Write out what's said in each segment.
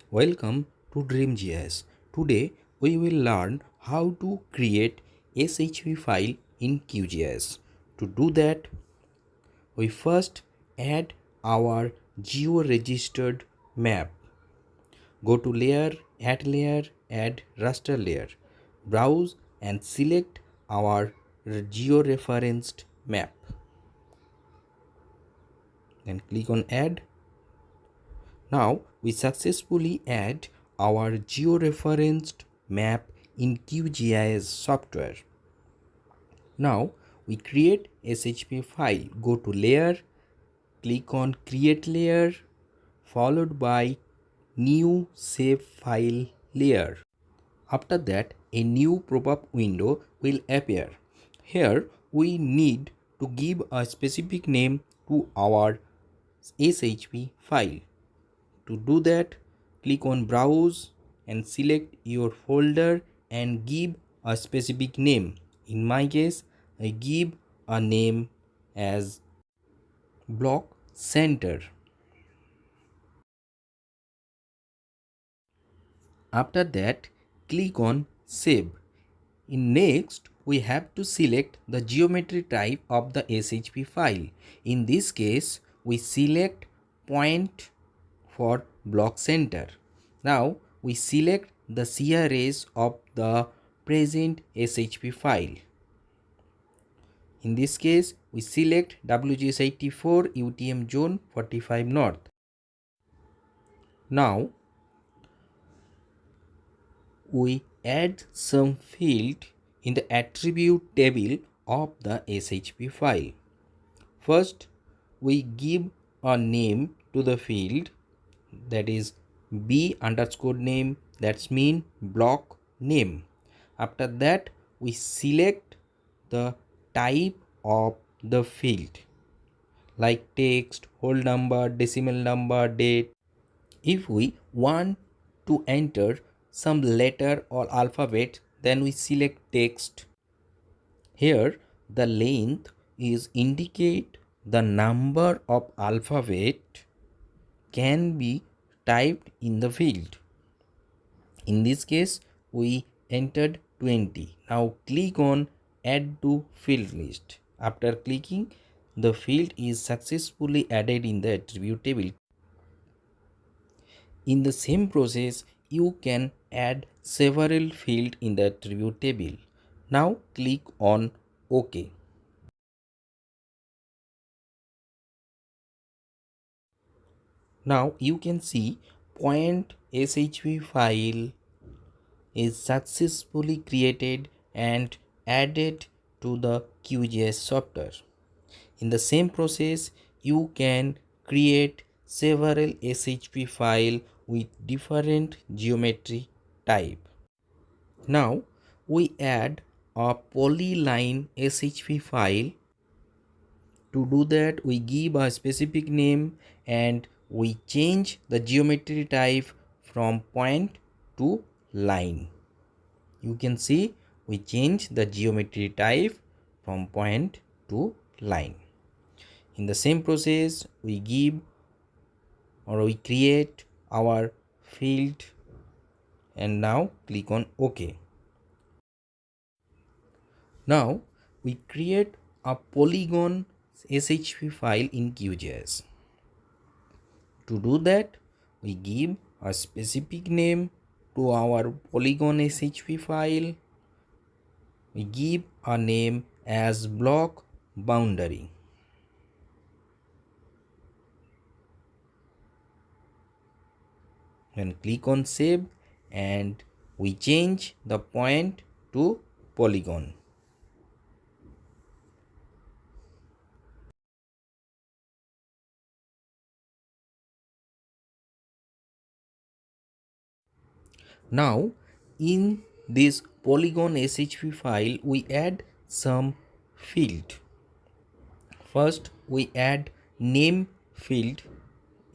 Welcome to DreamGIS. Today we will learn how to create SHV file in QGIS. To do that, we first add our geo-registered map. Go to layer, add raster layer. Browse and select our geo-referenced map. Then click on add. Now we successfully add our geo-referenced map in QGIS software. Now we create SHP file. Go to layer, click on create layer, followed by new save file layer. After that, a new pop-up window will appear. Here we need to give a specific name to our SHP file. To do that, click on browse and select your folder and give a specific name. In my case, I give a name as block center. After that, click on save. In next, we have to select the geometry type of the SHP file. In this case, we select point for block center. Now we select the CRS of the present SHP file. In this case, we select WGS 84 UTM zone 45 north. Now we add some field in the attribute table of the SHP file. First, we give a name to the field, that is b underscore name, that's mean block name. After that, we select the type of the field like text, whole number, decimal number, date. If we want to enter some letter or alphabet, then we select text. Here the length is indicate the number of alphabet can be typed in the field. In this case, we entered 20. Now click on add to field list. After clicking, the field is successfully added in the attribute table. In the same process, you can add several fields in the attribute table. Now click on OK. Now you can see point SHV file is successfully created and added to the QGIS software. In the same process, you can create several SHP file with different geometry type. Now we add a polyline SHP file. To do that, we give a specific name and we change the geometry type from point to line. You can see we change the geometry type from point to line. In the same process, we give or we create our field and now click on OK. Now we create a polygon SHP file in QGIS. To do that, we give a specific name to our polygon SHP file. We give a name as block boundary. Then click on save and we change the point to polygon. Now in this polygon SHP file, we add some field. First, we add name field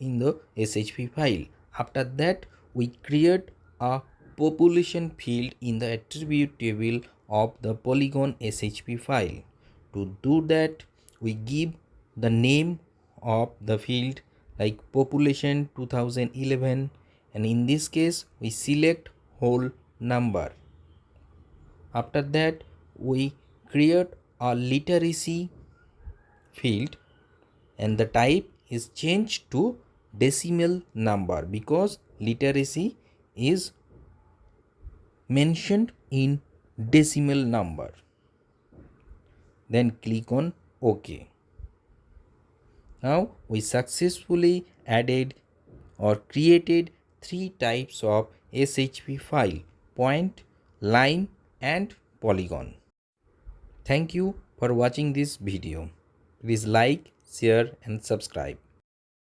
in the SHP file. After that, we create a population field in the attribute table of the polygon SHP file. To do that, we give the name of the field like population 2011 and in this case we select whole number. After that we create a literacy field and the type is changed to decimal number because literacy is mentioned in decimal number. Then click on OK. Now we successfully added or created three types of SHP file: point, line and polygon. Thank you for watching this video. Please like, share and subscribe.